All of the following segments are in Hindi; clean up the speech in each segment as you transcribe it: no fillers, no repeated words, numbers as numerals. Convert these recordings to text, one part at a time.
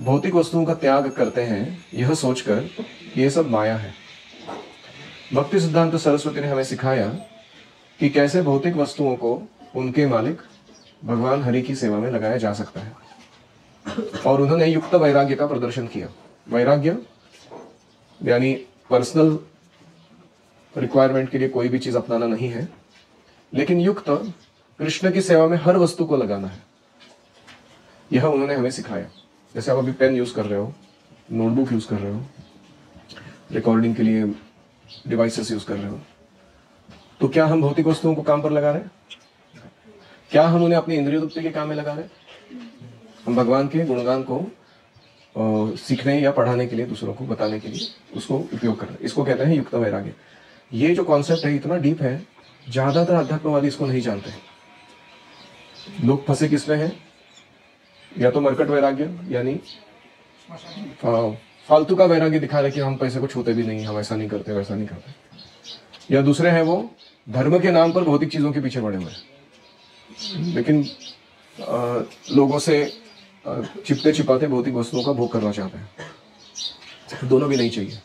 भौतिक वस्तुओं का त्याग करते हैं यह सोचकर ये सब माया है। भक्ति सिद्धांत सरस्वती ने हमें सिखाया कि कैसे भौतिक वस्तुओं को उनके मालिक भगवान हरि की सेवा में लगाया जा सकता है, और उन्होंने युक्त वैराग्य का प्रदर्शन किया। वैराग्य यानी पर्सनल रिक्वायरमेंट के लिए कोई भी चीज अपनाना नहीं है, लेकिन युक्त कृष्ण की सेवा में हर वस्तु को लगाना है, यह उन्होंने हमें सिखाया। जैसे आप अभी पेन यूज कर रहे हो, नोटबुक यूज कर रहे हो, रिकॉर्डिंग के लिए डिवाइसेस यूज कर रहे हो, तो क्या हम भौतिक वस्तुओं को काम पर लगा रहे हैं? क्या हम उन्हें अपनी इंद्रिय तृप्ति के काम में लगा रहे हैं? हम भगवान के गुणगान को सीखने या पढ़ाने के लिए, दूसरों को बताने के लिए उसको उपयोग कर रहे हैं। इसको कहते हैं युक्त वैराग्य। ये जो कॉन्सेप्ट है इतना डीप है, ज्यादातर अध्यात्मवादी इसको नहीं जानते। लोग फंसे किसमें हैं? या तो मरकट वैराग्य यानी फालतू का वैराग्य दिखा रहे कि हम पैसे को छूते भी नहीं, हम ऐसा नहीं करते वैसा नहीं करते। या दूसरे हैं वो धर्म के नाम पर भौतिक चीजों के पीछे पड़े हुए हैं, लेकिन लोगों से छिपते छिपाते भौतिक वस्तुओं का भोग करना चाहते हैं। दोनों भी नहीं चाहिए।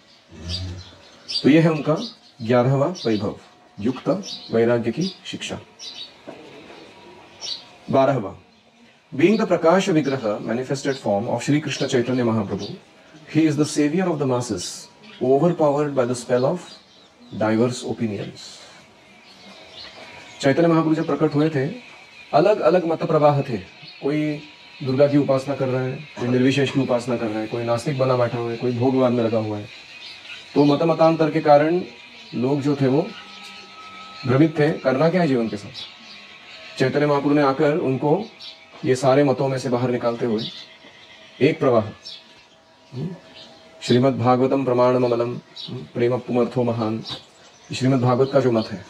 तो यह है उनका 11वां वैभव, युक्त वैराग्य की शिक्षा। 12वां, Being the Prakasha Vigraha, manifested form of Shri Krishna Chaitanya Mahaprabhu, he is the savior of the masses, overpowered by the spell of diverse opinions. Chaitanya Mahaprabhu जब प्रकट हुए थे, अलग अलग मत प्रवाह थे। कोई दुर्गा की उपासना कर रहा है, कोई निर्विशेष की उपासना कर रहा है, कोई नास्तिक बना बैठा हुआ है, कोई भोगवाद में लगा हुआ है। तो मतांतर के कारण लोग जो थे वो भ्रमित थे, करना क्या है जीवन के साथ। चैतन्य महाप्रभु ने आकर उनको ये सारे मतों में से बाहर निकालते हुए एक प्रवाह, श्रीमद् भागवतम प्रमाणमलम प्रेम पुमर्थो महान, श्रीमद् भागवत का जो मत है,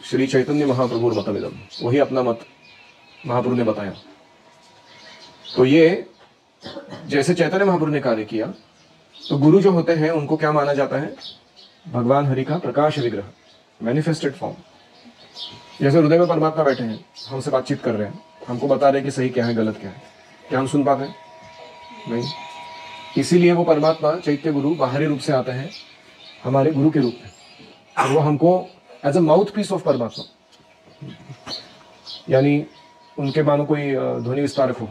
श्री चैतन्य महाप्रभु मतमिदम, वही अपना मत महाप्रभु ने बताया। तो ये जैसे चैतन्य महाप्रभु ने कार्य किया, तो गुरु जो होते हैं उनको क्या माना जाता है? भगवान हरि का प्रकाश विग्रह, मैनिफेस्टेड फॉर्म। जैसे हृदय में परमात्मा बैठे हैं, हमसे बातचीत कर रहे हैं, हमको बता रहे कि सही क्या है गलत क्या है, क्या हम सुन पाते हैं? नहीं। इसीलिए वो परमात्मा चैत्य गुरु बाहरी रूप से आते हैं हमारे गुरु के रूप में, और वो हमको as a mouthpiece of परमात्मा, यानी उनके मानो कोई ध्वनि विस्तारक हो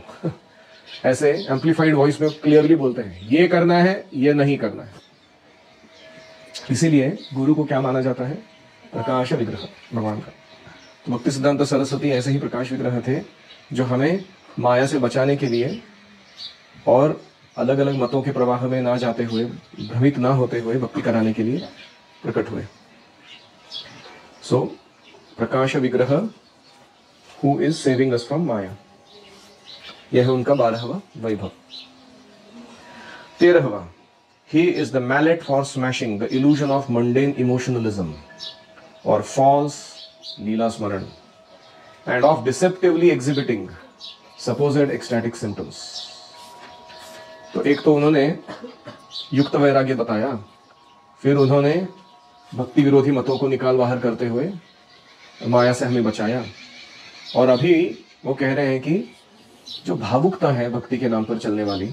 ऐसे एम्पलीफाइड वॉइस में क्लियरली बोलते हैं, ये करना है, ये नहीं करना है। इसीलिए गुरु को क्या माना जाता है? प्रकाश विग्रह, भगवान का। तो भक्ति सिद्धांत सरस्वती ऐसे ही प्रकाश विग्रह थे, जो हमें माया से बचाने के लिए और अलग अलग मतों के प्रवाह में ना जाते हुए, भ्रमित ना होते हुए भक्ति कराने के लिए प्रकट हुए। So Prakash Vigraha who is saving us from maya, यह है उनका 12वां वैभव। 13वां, he is the mallet for smashing the illusion of mundane emotionalism or false leela smaran and of deceptively exhibiting supposed ecstatic symptoms. तो एक तो उन्होंने युक्त वैराग्य बताया, फिर उन्होंने भक्ति विरोधी मतों को निकाल बाहर करते हुए माया से हमें बचाया, और अभी वो कह रहे हैं कि जो भावुकता है भक्ति के नाम पर चलने वाली,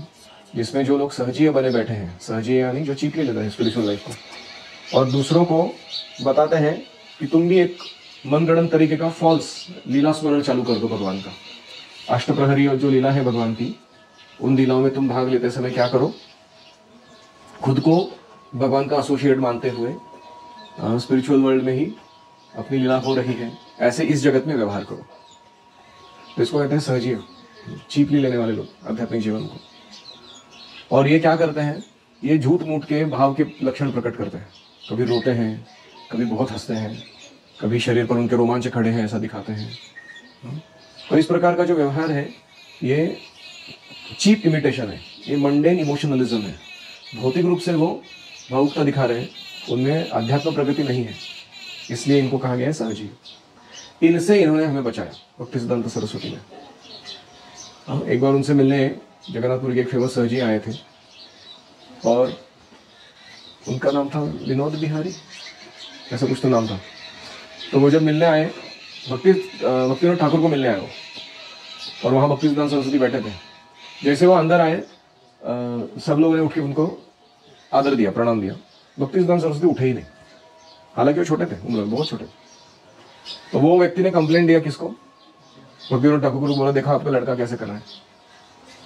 जिसमें जो लोग सहजीय बने बैठे हैं, सहजीय यानी जो चीपली लेते हैं स्पिरिचुअल लाइफ को, और दूसरों को बताते हैं कि तुम भी एक मनगढ़ंत तरीके का फॉल्स लीला स्मरण चालू कर दो भगवान का। अष्टप्रहरी और जो लीला है भगवान की, उन लीलाओं में तुम भाग लेते समय क्या करो? खुद को भगवान का एसोसिएट मानते हुए स्पिरिचुअल वर्ल्ड में ही अपनी लीला हो रही है, ऐसे इस जगत में व्यवहार करो। तो इसको कहते हैं सहजीय, चीपली लेने वाले लोग आध्यात्मिक जीवन को। और ये क्या करते हैं? ये झूठ मूठ के भाव के लक्षण प्रकट करते हैं। कभी रोते हैं, कभी बहुत हंसते हैं, कभी शरीर पर उनके रोमांच खड़े हैं ऐसा दिखाते हैं। तो इस प्रकार का जो व्यवहार है ये चीप इमिटेशन है, ये मंडेन इमोशनलिज्म है। भौतिक रूप से वो भावुकता दिखा रहे हैं, उनमें आध्यात्म प्रगति नहीं है, इसलिए इनको कहा गया है सहजी। इनसे इन्होंने हमें बचाया भक्ति सिद्धांत सरस्वती ने। एक बार उनसे मिलने जगन्नाथपुर के एक फेमस सहजी आए थे, और उनका नाम था विनोद बिहारी, ऐसा कुछ तो नाम था। तो वो जब मिलने आए, भक्तिनाथ ठाकुर को मिलने आए वो, और वहाँ भक्ति सिद्धांत सरस्वती बैठे थे। जैसे वो अंदर आए सब लोगों ने उठ के उनको आदर दिया, प्रणाम दिया। भक्ति सिद्धांत सरस्वती उठे ही नहीं, हालांकि वो छोटे थे, उम्र में बहुत छोटे। तो वो व्यक्ति ने कंप्लेंट दिया किसको? भक्ति विनोद ठाकुर को। बोला देखा आपका लड़का कैसे कर रहा है।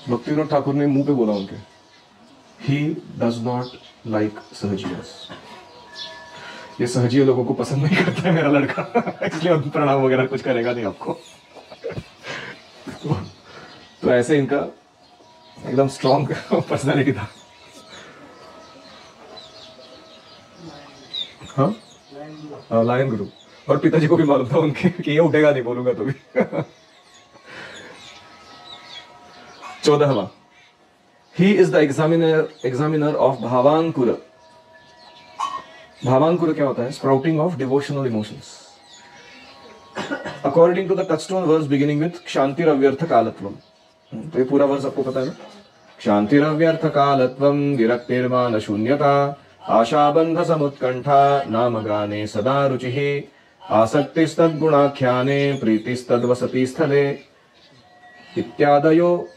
भक्ति विनोद ठाकुर ने मुंह पे बोला उनके, ही डज नॉट लाइक सहजियस। ये सहजीय लोगों को पसंद नहीं करता है मेरा लड़का, इसलिए प्रणाम वगैरह कुछ करेगा नहीं आपको। तो ऐसे इनका एकदम स्ट्रॉन्ग पर्सनालिटी था। हाँ, लायन गुरु। और पिताजी को भी मालूम था उनके कि ये उठेगा नहीं बोलूंगा तो भी। 14वां, he is the examiner of Bhavankur. भावांकुर क्या होता है? Sprouting of devotional emotions. According to the touchstone verse beginning with क्षांतिरव्यर्थ कालत्वम। तो ये पूरा वर्स आपको पता है ना? क्षांतिरव्यर्थ कालत्वम विरक्तिर्मान शून्यता आशाबंध समुत्कंठा नाम गाने सदा रुचिः आसक्तिस्तद्गुणाख्याने प्रीतिस्तद्वसति स्थले इत्यादयो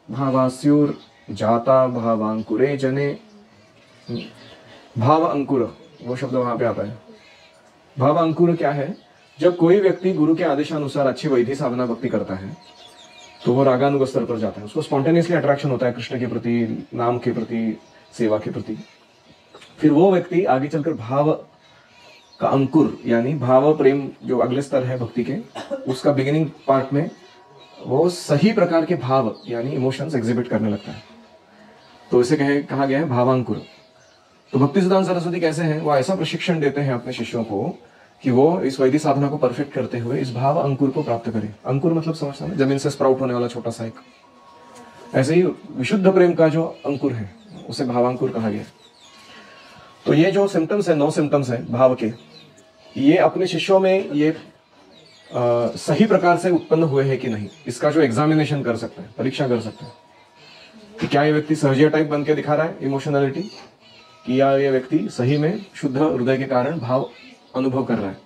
भावास्युर्जाता भावांकुरे जने। भाव अंकुर वो शब्द वहां पे आता है। भाव अंकुर क्या है? जब कोई व्यक्ति गुरु के आदेशानुसार अच्छी वैधि साधना भक्ति करता है तो वो रागानुग स्तर पर जाता है, उसको स्पॉन्टेनियसली अट्रैक्शन होता है कृष्ण के प्रति, नाम के प्रति, सेवा के प्रति। फिर वो व्यक्ति आगे चलकर भाव का अंकुर यानी भाव प्रेम जो अगले स्तर है भक्ति के, उसका बिगिनिंग पार्ट में वो सही प्रकार के भाव यानी इमोशंस एग्जिबिट करने लगता है। तो इसे कहा गया है भावांकुर। तो भक्ति सिद्धांत सरस्वती कैसे हैं? वो ऐसा प्रशिक्षण देते हैं अपने शिष्यों को कि वो इस वैदिक साधना को परफेक्ट करते हुए इस भाव अंकुर को प्राप्त करें। अंकुर मतलब समझता है जमीन से स्प्राउट होने वाला छोटा सा एक, ऐसे ही विशुद्ध प्रेम का जो अंकुर है उसे भावांकुर कहा गया। तो ये जो सिम्टम्स है, 9 सिम्टम्स है भाव के, ये अपने शिष्यों में ये सही प्रकार से उत्पन्न हुए हैं कि नहीं, इसका जो एग्जामिनेशन कर सकते हैं, परीक्षा कर सकते हैं कि क्या ये व्यक्ति सहजिया टाइप बन के दिखा रहा है इमोशनलिटी, कि या ये व्यक्ति सही में शुद्ध हृदय के कारण भाव अनुभव कर रहा है।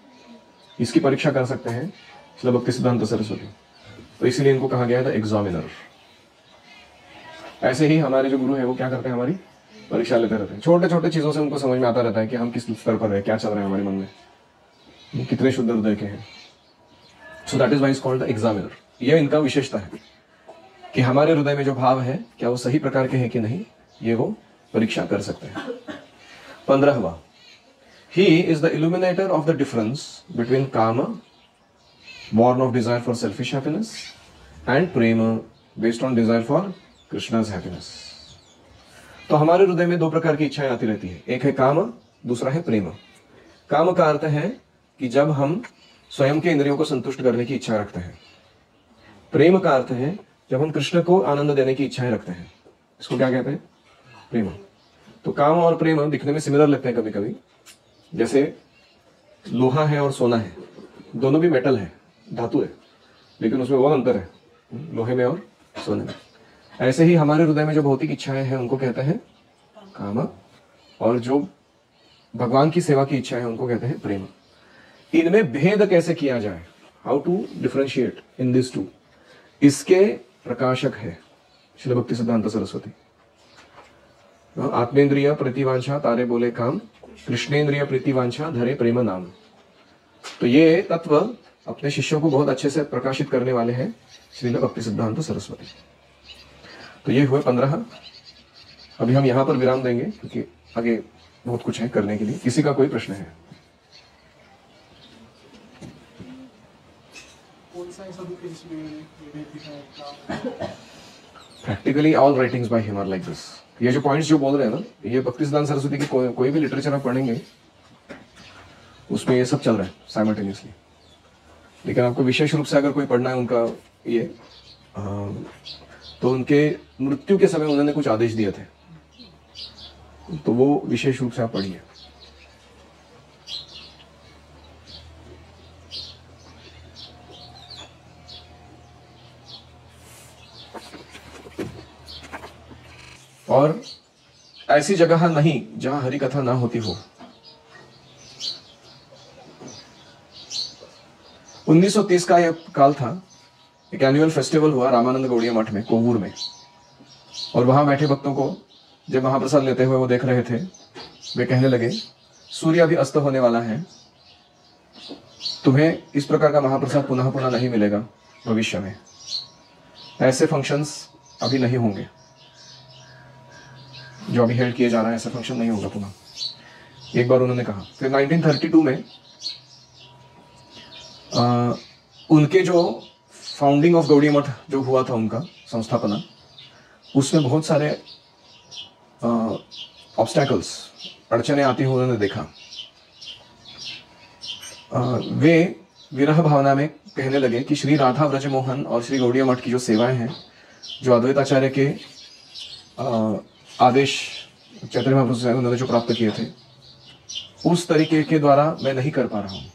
इसकी परीक्षा कर सकते हैं श्रील भक्ति सिद्धांत सरस्वती। तो इसीलिए इनको कहा गया था एग्जामिनर। ऐसे ही हमारे जो गुरु है वो क्या करते हैं? हमारी परीक्षा लेते रहते हैं। छोटे छोटे चीजों से उनको समझ में आता रहता है कि हम किस स्तर पर है, क्या चल रहा है हमारे मन में, कितने शुद्ध हृदय के हैं। So that is why is called the examiner. यह इनका विशेषता है कि हमारे हृदय में जो भाव है क्या वो सही प्रकार के हैं कि नहीं, ये वो परीक्षा कर सकते हैं। 15वां, he is the illuminator of the difference between kama, born of desire for selfish happiness, and prema, based on desire for Krishna's happiness. तो हमारे हृदय में 2 प्रकार की इच्छाएं आती रहती है, एक है काम, दूसरा है प्रेम। काम का अर्थ है कि जब हम स्वयं के इंद्रियों को संतुष्ट करने की इच्छा रखते हैं। प्रेम का अर्थ है जब हम कृष्ण को आनंद देने की इच्छाएं रखते हैं। इसको क्या कहते हैं? प्रेम। तो काम और प्रेम दिखने में सिमिलर लगते हैं कभी कभी, जैसे लोहा है और सोना है, दोनों भी मेटल है, धातु है, लेकिन उसमें बहुत अंतर है लोहे में और सोने में। ऐसे ही हमारे हृदय में जो भौतिक इच्छाएं हैं उनको कहते हैं काम, और जो भगवान की सेवा की इच्छाएं हैं उनको कहते हैं प्रेम। इनमें भेद कैसे किया जाए, how to differentiate in this two, इसके प्रकाशक है श्रील भक्ति सिद्धांत सरस्वती। आत्मेंद्रिय प्रतिवांछा तारे बोले काम, कृष्णेंद्रिय प्रीतिवांछा धरे प्रेम नाम। तो ये तत्व अपने शिष्यों को बहुत अच्छे से प्रकाशित करने वाले हैं श्रील भक्ति सिद्धांत सरस्वती। तो ये हुए 15। अभी हम यहां पर विराम देंगे क्योंकि आगे बहुत कुछ है करने के लिए। किसी का कोई प्रश्न है? Practically all writings by him are like this. ये जो पॉइंट्स जो बोल रहे हैं ना, ये भक्ति सिद्धांत सरस्वती की कोई भी लिटरेचर आप पढ़ेंगे उसमें ये सब चल रहा है साइमल्टेनियसली। लेकिन आपको विशेष रूप से अगर कोई पढ़ना है उनका ये तो उनके मृत्यु के समय उन्होंने कुछ आदेश दिए थे, तो वो विशेष रूप से आप पढ़िए। और ऐसी जगह नहीं जहां हरि कथा ना होती हो। 1930 का यह काल था एक एनुअल फेस्टिवल हुआ रामानंद गौड़िया मठ में, कोवूर में, और वहां बैठे भक्तों को जब महाप्रसाद लेते हुए वो देख रहे थे, वे कहने लगे सूर्य अभी अस्त होने वाला है, तुम्हें इस प्रकार का महाप्रसाद पुनः पुनः नहीं मिलेगा भविष्य में, ऐसे फंक्शंस अभी नहीं होंगे, जो अभी हेल्ड किए जा रहे हैं ऐसा फंक्शन नहीं होगा पुनः, एक बार उन्होंने कहा। फिर 1932 में उनके जो फाउंडिंग ऑफ गौड़िया मठ जो हुआ था, उनका संस्थापना, उसमें बहुत सारे ऑब्स्टैकल्स, अड़चने आती हुई उन्होंने देखा। वे विरह भावना में कहने लगे कि श्री राधा ब्रजमोहन और श्री गौड़िया मठ की जो सेवाएं हैं, जो अद्वैत आचार्य के आदेश चैतन्य महाप्रभु से उन्होंने जो प्राप्त किए थे, उस तरीके के द्वारा मैं नहीं कर पा रहा हूं।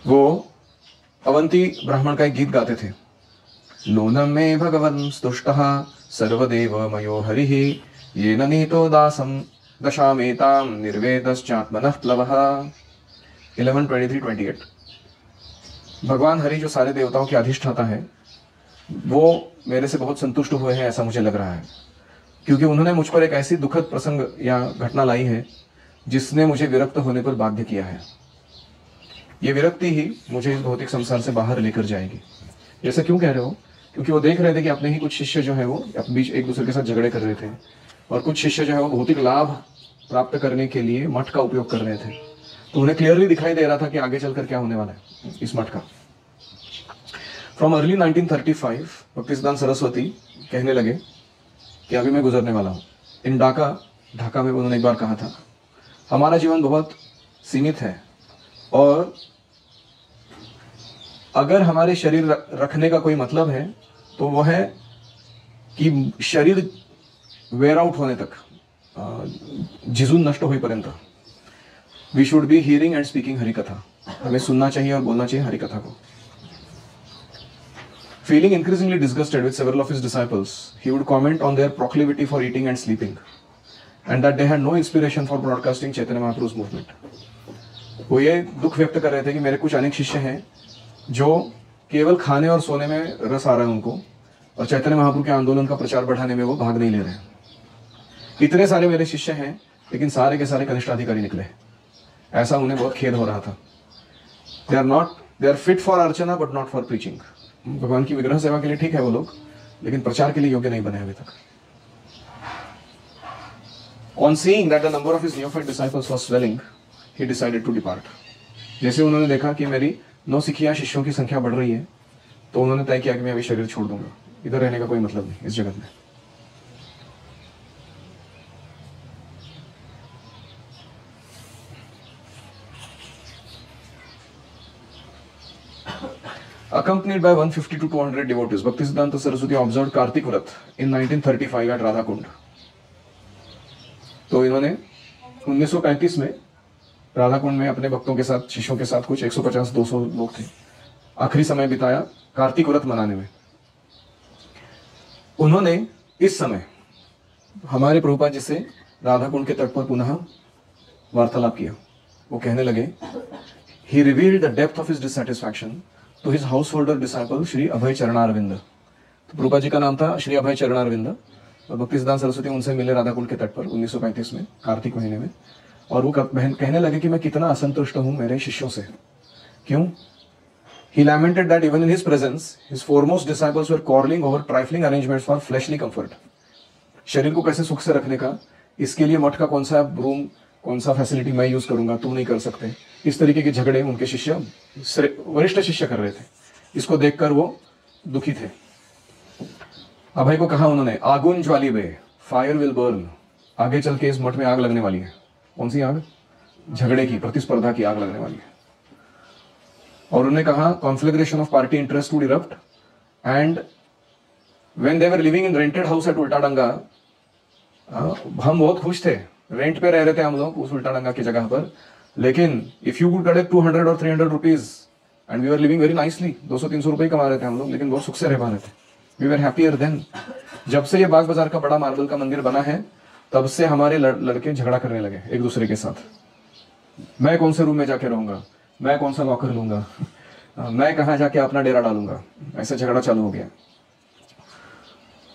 वो अवंती ब्राह्मण का एक गीत गाते थे, नूनम में भगवन् स्तुष्टः सर्वदेव मयो हरिः येन नीतो दासम दशामेताम निर्वेदश्चात्मनः प्लवः। 11:23-28। भगवान हरि जो सारे देवताओं के अधिष्ठाता है, वो मेरे से बहुत संतुष्ट हुए हैं, ऐसा मुझे लग रहा है, क्योंकि उन्होंने मुझ पर एक ऐसी दुखद प्रसंग या घटना लाई है जिसने मुझे विरक्त होने पर बाध्य किया है। ये विरक्ति ही मुझे इस भौतिक संसार से बाहर लेकर जाएगी। जैसे क्यों कह रहे हो? क्योंकि वो देख रहे थे कि अपने ही कुछ शिष्य जो है वो अपने बीच एक दूसरे के साथ झगड़े कर रहे थे, और कुछ शिष्य जो है वो भौतिक लाभ प्राप्त करने के लिए मठ का उपयोग कर रहे थे। तो उन्हें क्लियरली दिखाई दे रहा था कि आगे चलकर क्या होने वाला है इस मठ का। फ्रॉम अर्ली 1935 भक्तिसिद्धांत सरस्वती कहने लगे कि अभी मैं गुजरने वाला हूँ। इन ढाका में उन्होंने एक बार कहा था, हमारा जीवन बहुत सीमित है, और अगर हमारे शरीर रखने का कोई मतलब है तो वो है कि शरीर वेयर आउट होने तक, जिजून नष्ट होईपर्यंत, we should be hearing and speaking Hari katha, हमें सुनना चाहिए और बोलना चाहिए हरि कथा को। Feeling increasingly disgusted with several of his disciples, he would comment on their proclivity for eating and sleeping, and that they had no inspiration for broadcasting Chaitanya Mahaprabhu's movement. वो ये दुख व्यक्त कर रहे थे कि मेरे कुछ अनेक शिष्य हैं जो केवल खाने और सोने में रस आ रहा है उनको, और चैतन्य महाप्रभु के आंदोलन का प्रचार बढ़ाने में वो भाग नहीं ले रहे हैं। इतने सारे मेरे शिष्य हैं लेकिन सारे के सारे कनिष्ठाधिकारी निकले, ऐसा उन्हें बहुत खेद हो रहा था। they are fit for Archana but not for preaching. भगवान की विग्रह सेवा के लिए ठीक है वो लोग, लेकिन प्रचार के लिए योग्य नहीं बने अभी तक। On seeing that the number of his neophyte disciples was swelling, he decided to depart. जैसे उन्होंने देखा कि मेरी नौसिखिया शिष्यों की संख्या बढ़ रही है, तो उन्होंने तय किया कि मैं अभी शरीर छोड़ दूंगा, इधर रहने का कोई मतलब नहीं इस जगत में। Accompanied by 150 to 200 devotees, Bhaktisiddhanta Saraswati observed Kartik Vrat in 1935 at Radha Kund. तो इन्होंने 1935 में राधा कुंड में अपने भक्तों के साथ, शिष्यों के साथ, कुछ 150-200 लोग थे, आखिरी समय बिताया कार्तिक व्रत मनाने में। उन्होंने इस समय हमारे प्रभुपाद जी से राधा कुंड के तट पर पुनः वार्तालाप किया। वो कहने लगे, he revealed the depth of his dissatisfaction to his householder disciple Shri Abhay चरणारविंद। तो प्रभुपाद जी का नाम था श्री अभय चरणारविंद, और भक्तिसिद्धांत सरस्वती उनसे मिले राधा कुंड के तट पर 1935 में कार्तिक महीने में, और वो कहने लगे कि मैं कितना असंतुष्ट हूं मेरे शिष्यों से। क्यों? He lamented that even in his presence, his foremost disciples were quarreling over trifling arrangements for fleshly comfort. शरीर को कैसे सुख से रखने का, इसके लिए मठ का कौन सा रूम, कौन सा फैसिलिटी मैं यूज करूंगा, तुम नहीं कर सकते, इस तरीके के झगड़े उनके शिष्य, वरिष्ठ शिष्य कर रहे थे। इसको देखकर वो दुखी थे। अभय को कहा उन्होंने, आगुन ज्वाली बे, फायर विल बर्न, आगे चल के इस मठ में आग लगने वाली है। कौन सी आग? झगड़े की, प्रतिस्पर्धा की आग लगने वाली है। और उन्होंने कहा, conflagration of party interest would erupt, and when they were living in rented house at Ultadanga, हम बहुत खुश थे, रेंट पे रह रहे थे हम लोग उस उल्टाडंगा की जगह पर, लेकिन इफ यू वुड कलेक्ट 200 और 300 rupees and we were living very nicely, 200-300 रुपए कमा रहे थे हम लोग, लेकिन बहुत सुख से रह पा रहे थे। We were happier then. जब से ये बाग बाजार का बड़ा मार्बल का मंदिर बना है, तब से हमारे लड़के झगड़ा करने लगे एक दूसरे के साथ। मैं कौन से रूम में जाके रहूंगा, मैं कौन सा लॉकर लूंगा, मैं कहाँ जाके अपना डेरा डालूंगा, ऐसा झगड़ा चालू हो गया।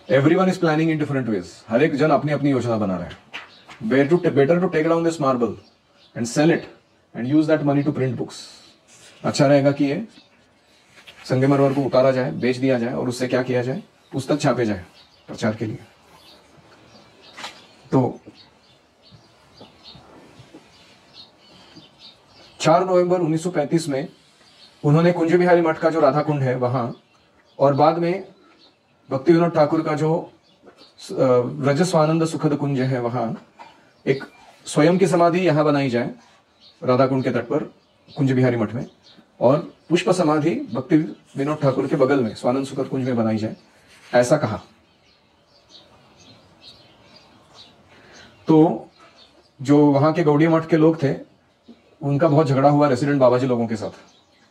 Everyone is planning in different ways, हर एक जन अपनी अपनी योजना बना रहा है। Better to take down this marble and sell it and use that money to print books. अच्छा रहेगा कि ये संगमरमर को उतारा जाए, बेच दिया जाए और उससे क्या किया जाए, पुस्तक छापे जाए प्रचार के लिए। तो 4 नवंबर 1935 में उन्होंने कुंज बिहारी मठ का जो राधा कुंड है वहां, और बाद में भक्ति विनोद ठाकुर का जो रजस्वानंद सुखद कुंज है वहां एक स्वयं की समाधि यहां बनाई जाए राधा कुंड के तट पर कुंज बिहारी मठ में, और पुष्प समाधि भक्ति विनोद ठाकुर के बगल में स्वानंद सुखद कुंज में बनाई जाए, ऐसा कहा। तो जो वहां के गौड़िया मठ के लोग थे उनका बहुत झगड़ा हुआ रेसिडेंट बाबाजी लोगों के साथ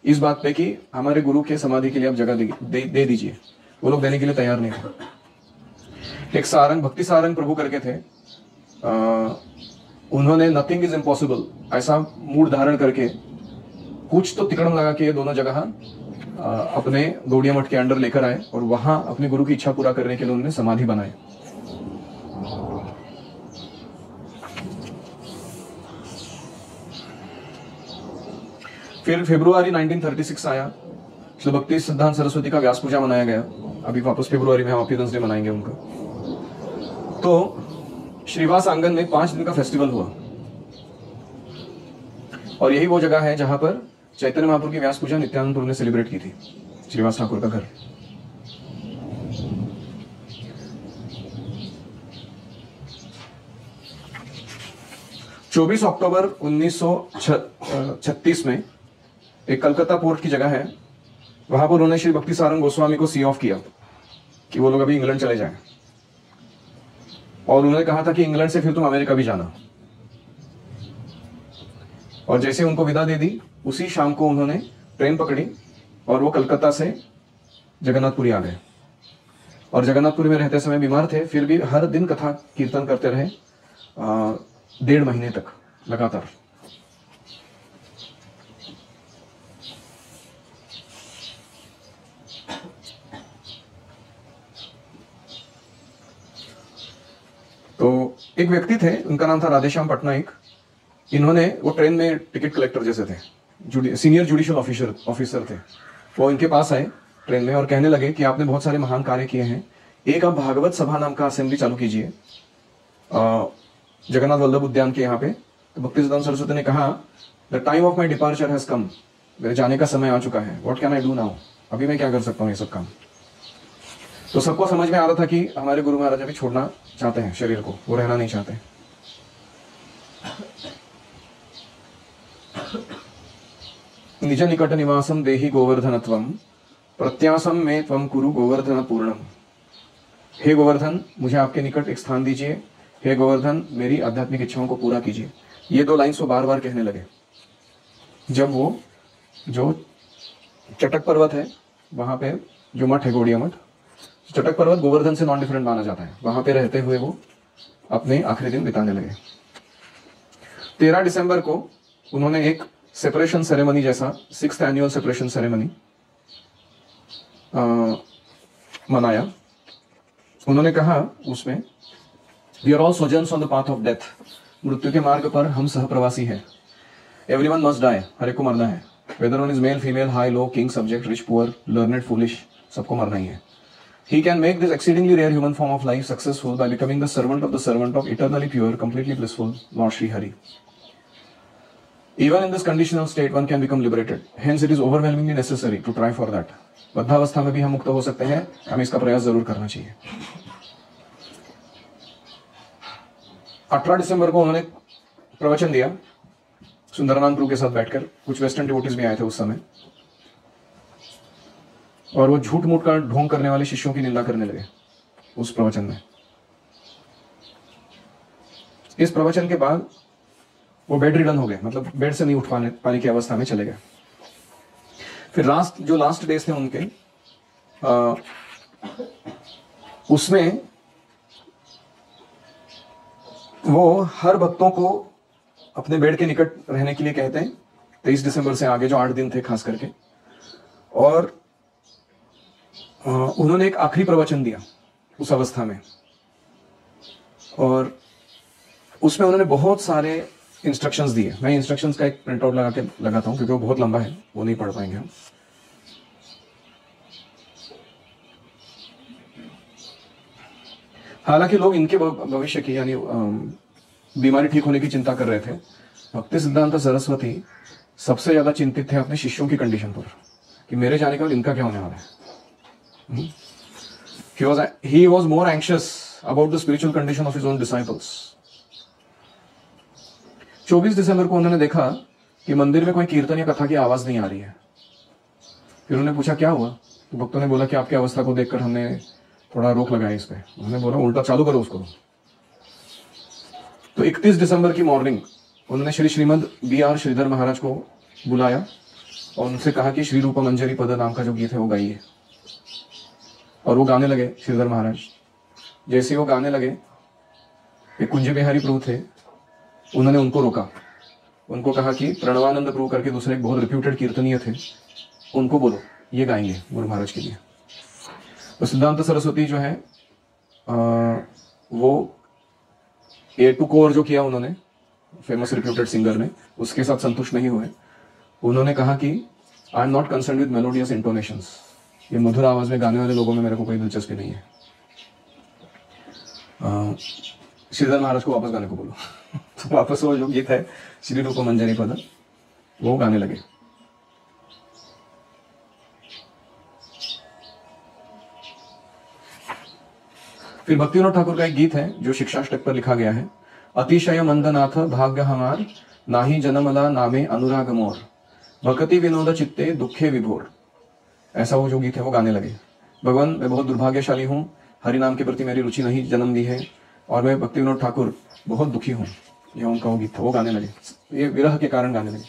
इस बात पे कि हमारे गुरु के समाधि के लिए आप जगह दे दीजिए। वो लोग देने के लिए तैयार नहीं थे। एक सारंग, भक्ति सारंग प्रभु करके थे, उन्होंने नथिंग इज इम्पॉसिबल ऐसा मूड धारण करके कुछ तो तिकड़म लगा के ये दोनों जगह अपने गौड़िया मठ के अंडर लेकर आए और वहां अपने गुरु की इच्छा पूरा करने के लिए उन्होंने समाधि बनाई। फिर फरवरी 1936 आया, श्री भक्ति सिद्धांत सरस्वती का व्यास पूजा मनाया गया। अभी वापस फरवरी में हम अपीयरेंस डे मनाएंगे उनका। तो श्रीवास आंगन में 5 दिन का फेस्टिवल हुआ, और यही वो जगह है जहां पर चैतन्य महाप्रभु की व्यास पूजा नित्यानंद प्रभु ने सेलिब्रेट की थी, श्रीवास ठाकुर का घर। चौबीस अक्टूबर 1936 में एक कलकत्ता पोर्ट की जगह है, वहां पर उन्होंने श्री भक्ति सारंग गोस्वामी को सी ऑफ किया कि वो लोग अभी इंग्लैंड चले जाएं, और उन्होंने कहा था कि इंग्लैंड से फिर तुम अमेरिका भी जाना। और जैसे उनको विदा दे दी, उसी शाम को उन्होंने ट्रेन पकड़ी और वो कलकत्ता से जगन्नाथपुरी आ गए। और जगन्नाथपुरी में रहते समय बीमार थे, फिर भी हर दिन कथा कीर्तन करते रहे 1.5 महीने तक लगातार। तो एक व्यक्ति थे, उनका नाम था राधेश्याम पटनायक। इन्होंने, वो ट्रेन में टिकट कलेक्टर जैसे थे, सीनियर जुडिशियल ऑफिसर थे। वो इनके पास आए ट्रेन में और कहने लगे कि आपने बहुत सारे महान कार्य किए हैं, एक आप भागवत सभा नाम का असेंबली चालू कीजिए जगन्नाथ वल्लभ उद्यान के यहाँ पे। तो भक्ति सिद्धांत सरस्वती ने कहा, the time of my departure has come, मेरे जाने का समय आ चुका है। What can I do now, अभी मैं क्या कर सकता हूँ ये सब काम। तो सबको समझ में आ रहा था कि हमारे गुरु महाराज अभी छोड़ना चाहते हैं शरीर को, वो रहना नहीं चाहते। निज निकट निवासम देहि गोवर्धनत्वम प्रत्यासम में त्वम कुरु गोवर्धन पूर्णम। हे गोवर्धन, मुझे आपके निकट एक स्थान दीजिए, हे गोवर्धन मेरी आध्यात्मिक इच्छाओं को पूरा कीजिए। ये 2 लाइन्स वो बार बार कहने लगे। जब वो जो चटक पर्वत है वहां पे जो मठ है गौड़िया मठ, चटक पर्वत गोवर्धन से नॉन डिफरेंट माना जाता है, वहां पे रहते हुए वो अपने आखिरी दिन बिताने लगे। 13 दिसंबर को उन्होंने एक सेपरेशन सेरेमनी जैसा 6th एनुअल सेपरेशन सेरेमनी मनाया। उन्होंने कहा उसमें, we are all sojourners on the path of death, मृत्यु के मार्ग पर हम सहप्रवासी हैं। एवरीवन मस्ट डाई, हर एक को मरना है, whether one is male female high low king subject rich poor learned foolish, सबको मरना ही है। He can make this exceedingly rare human form of life successful by becoming the servant of eternally pure, completely blissful Lord Sri Hari. Even in this conditional state, one can become liberated. Hence, it is overwhelmingly necessary to try for that. बद्धावस्था में भी हम मुक्त हो सकते हैं, हमें इसका प्रयास जरूर करना चाहिए। 18 दिसंबर को उन्होंने प्रवचन दिया सुंदरानंद प्रभु के साथ बैठकर। कुछ वेस्टर्न डिवोटीज भी आए थे उस समय, और वो झूठ मूठ का ढोंग करने वाले शिष्यों की निंदा करने लगे उस प्रवचन में। इस प्रवचन के बाद वो बेड रिडन हो गए, मतलब बेड से नहीं उठ पाने की अवस्था में चले गए। फिर लास्ट डेज थे उनके, उसमें वो हर भक्तों को अपने बेड के निकट रहने के लिए कहते हैं। 23 दिसंबर से आगे जो 8 दिन थे खास करके, और उन्होंने एक आखिरी प्रवचन दिया उस अवस्था में, और उसमें उन्होंने बहुत सारे इंस्ट्रक्शंस दिए। मैं इंस्ट्रक्शंस का एक प्रिंट आउट लगा के लगाता हूं क्योंकि वो बहुत लंबा है, वो नहीं पढ़ पाएंगे हम। हालांकि लोग इनके भविष्य की यानी बीमारी ठीक होने की चिंता कर रहे थे, भक्ति सिद्धांत सरस्वती सबसे ज्यादा चिंतित थे अपने शिष्यों की कंडीशन पर कि मेरे जाने के बाद इनका क्या होने वाला है। He was more anxious about the spiritual condition of his own disciples. 24 दिसंबर को उन्होंने देखा कि मंदिर में कोई कीर्तन या कथा की आवाज नहीं आ रही है। फिर उन्होंने पूछा क्या हुआ, तो भक्तों ने बोला कि आपकी अवस्था को देखकर हमने थोड़ा रोक लगाया इस पे। उन्होंने बोला उल्टा चालू करो उसको। तो 31 दिसंबर की मॉर्निंग उन्होंने श्रीमद B.R. श्रीधर महाराज को बुलाया और उनसे कहा कि श्री रूप मंजरी पद नाम का जो गीत है वो गाइए। और वो गाने लगे श्रीधर महाराज। जैसे वो गाने लगे, एक कुंज बिहारी प्रभु थे, उन्होंने उनको रोका, उनको कहा कि प्रणवानंद प्रभु करके दूसरे एक बहुत रिप्यूटेड कीर्तनीय थे, उनको बोलो ये गाएंगे गुरु महाराज के लिए। तो सिद्धांत सरस्वती जो है वो ए टू कोर जो किया उन्होंने, फेमस रिप्यूटेड सिंगर ने, उसके साथ संतुष्ट नहीं हुए। उन्होंने कहा कि I am not concern with melodious intonations, ये मधुर आवाज में गाने वाले लोगों में मेरे को कोई दिलचस्पी नहीं है। श्रीधर महाराज को वापस गाने को बोलो। तो वापस वो जो गीत है श्री रूप मंजरी पद, वो गाने लगे। फिर भक्ति विनोद ठाकुर का एक गीत है जो शिक्षाष्टक पर लिखा गया है, अतिशय मंदनाथ भाग्य हमार, नाही जनमला नामे अनुराग मोर, भक्ति विनोद चित्ते दुखे विभोर। ऐसा वो जो गीत है वो गाने लगे। भगवान मैं बहुत दुर्भाग्यशाली हूँ, हरि नाम के प्रति मेरी रुचि नहीं जन्म दी है और मैं भक्ति विनोद ठाकुर बहुत दुखी हूँ। यह उनका वो गीत था, वो गाने लगे, ये विरह के कारण गाने लगे।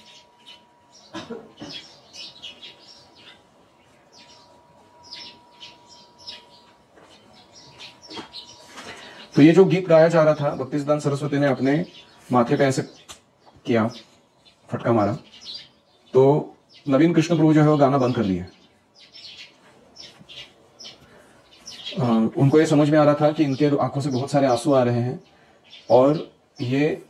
तो ये जो गीत गाया जा रहा था, भक्ति सिद्धांत सरस्वती ने अपने माथे पे ऐसे किया, फटका मारा, तो नवीन कृष्ण प्रभु जो है वो गाना बंद कर दिए। उनको ये समझ में आ रहा था कि इनके आंखों से बहुत सारे आंसू आ रहे हैं और ये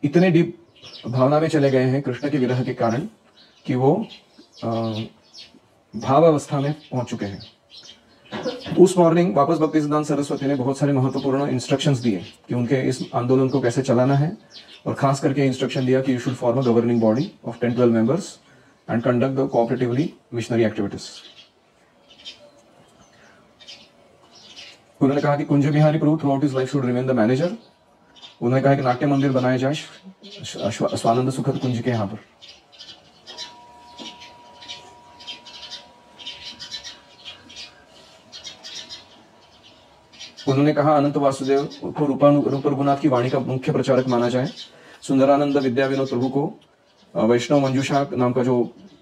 इतने डीप भावना में चले गए हैं कृष्ण के विरह के कारण कि वो भावावस्था में पहुंच चुके हैं। उस मॉर्निंग वापस भक्ति सिद्धांत सरस्वती ने बहुत सारे महत्वपूर्ण इंस्ट्रक्शंस दिए कि उनके इस आंदोलन को कैसे चलाना है, और खास करके इंस्ट्रक्शन दिया कि you should form a governing body of 10-12 members and conduct the cooperatively missionary activities. उन्होंने कहा कि Kunj Bihari Prabhu throughout his life should remain the manager. उन्होंने कहा कि नाट्य मंदिर बनाया जाए स्वानंद सुखद कुंज के यहाँ पर। उन्होंने कहा अनंत वासुदेव को रूप रघुनाथ की वाणी का मुख्य प्रचारक माना जाए। सुंदरानंद विद्या विनोद प्रभु को वैष्णव मंजूषा नाम का जो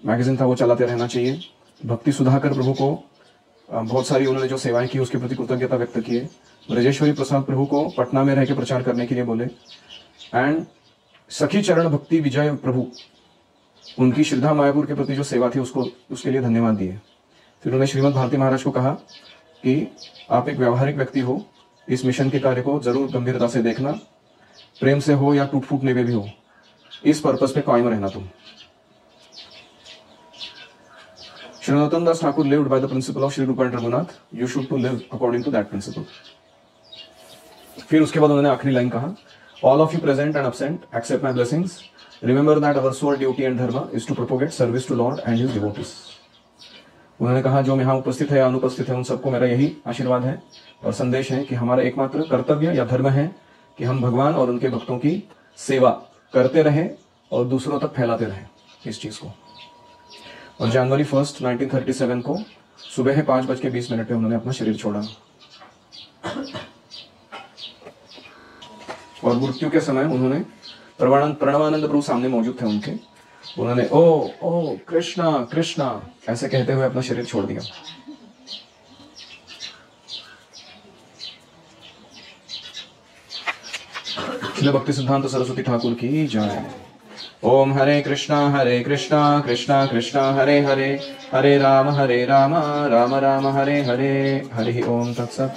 मैगजीन था वो चलाते रहना चाहिए। भक्ति सुधाकर प्रभु को बहुत सारी उन्होंने जो सेवाएं की उसके प्रति कृतज्ञता व्यक्त किए। ब्रजेश्वरी प्रसाद प्रभु को पटना में रह के प्रचार करने के लिए बोले। एंड सखी चरण भक्ति विजय प्रभु, उनकी श्रीधा मायापुर के प्रति जो सेवा थी उसको उसके लिए धन्यवाद दिए। फिर उन्होंने श्रीमद भारती महाराज को कहा कि आप एक व्यावहारिक व्यक्ति हो, इस मिशन के कार्य को जरूर गंभीरता से देखना, प्रेम से हो या टूट फूटने में भी हो, इस पर्पस पे कायम रहना तुम। Shri Narottam Das Thakur lived by the principle of Shri Rupa and Raghunath. You should to live according to that principle. फिर उसके बाद उन्होंने आखिरी लाइन कहा, All of you present and absent, accept my blessings. Remember that our sole duty and dharma is to propagate service to Lord and His devotees. उन्होंने कहा जो यहाँ उपस्थित है या अनुपस्थित है उन सबको मेरा यही आशीर्वाद है और संदेश है कि हमारा एकमात्र कर्तव्य या धर्म है कि हम भगवान और उनके भक्तों की सेवा करते रहें और दूसरों तक फैलाते रहें इस चीज को। और जनवरी 1, 1937 को सुबह 5:20 पे उन्होंने अपना शरीर छोड़ा और मृत्यु के समय उन्होंने प्रणवानंद प्रभु सामने मौजूद थे उनके, उन्होंने ओ कृष्णा कृष्णा ऐसे कहते हुए अपना शरीर छोड़ दिया। श्रील भक्ति सिद्धांत सरस्वती ठाकुर की जय। ओम हरे कृष्णा कृष्णा कृष्णा हरे हरे, हरे राम राम राम हरे हरे। हरि ओम तत्सत।